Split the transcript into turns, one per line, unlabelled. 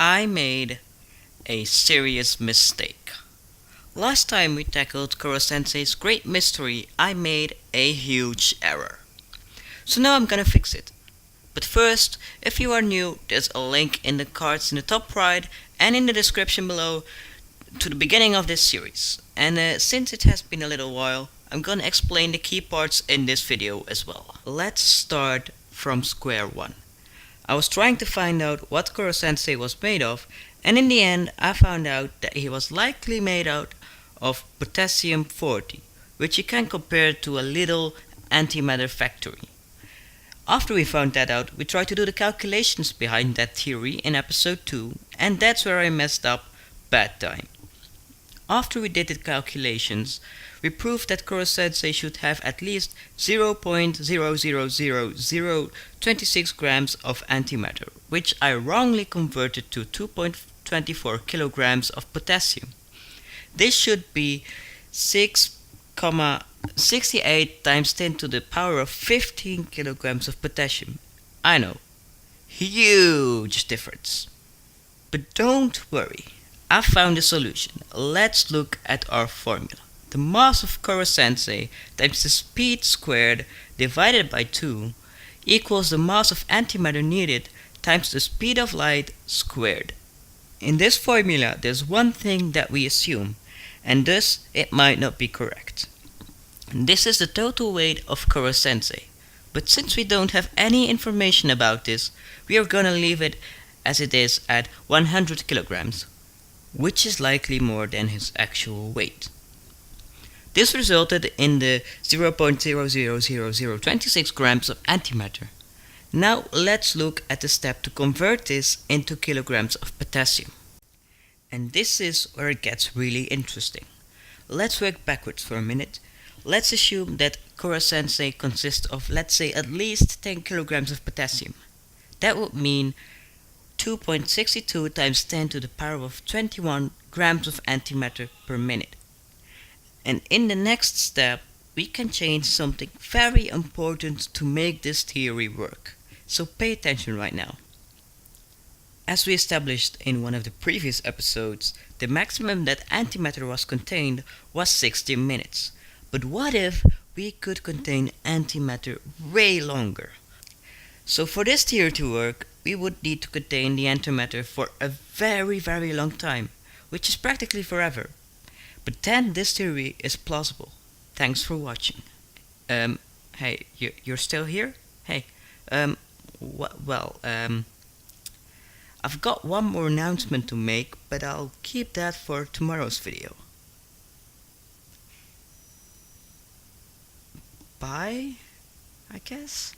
I made a serious mistake. Last time we tackled Korosensei's great mystery, I made a huge error. So now I'm gonna fix it. But first, if you are new, there's a link in the cards in the top right and in the description below to the beginning of this series. And since it has been a little while, I'm gonna explain the key parts in this video as well. Let's start from square one. I was trying to find out what Korosensei was made of, and in the end I found out that he was likely made out of potassium 40, which you can compare to a little antimatter factory. After we found that out, we tried to do the calculations behind that theory in episode 2, and that's where I messed up bad time. After we did the calculations, we proved that Korosensei should have at least 0.0000026 grams of antimatter, which I wrongly converted to 2.24 kilograms of potassium. This should be 6,68 times 10 to the power of 15 kilograms of potassium. I know, huge difference. But don't worry, I found a solution. Let's look at our formula. The mass of Korosensei times the speed squared divided by 2 equals the mass of antimatter needed times the speed of light squared. In this formula, there's one thing that we assume, and thus it might not be correct. This is the total weight of Korosensei, but since we don't have any information about this, we are gonna leave it as it is at 100 kilograms, which is likely more than his actual weight. This resulted in the 0.00026 grams of antimatter. Now let's look at the step to convert this into kilograms of potassium. And this is where it gets really interesting. Let's work backwards for a minute. Let's assume that Korosensei consists of, let's say, at least 10 kilograms of potassium. That would mean 2.62 times 10 to the power of 21 grams of antimatter per minute. And in the next step, we can change something very important to make this theory work. So pay attention right now. As we established in one of the previous episodes, the maximum that antimatter was contained was 60 minutes. But what if we could contain antimatter way longer? So for this theory to work, we would need to contain the antimatter for a very long time, which is practically forever. But then this theory is plausible. Thanks for watching. Hey, you're still here? Hey, I've got one more announcement to make, but I'll keep that for tomorrow's video. Bye, I guess.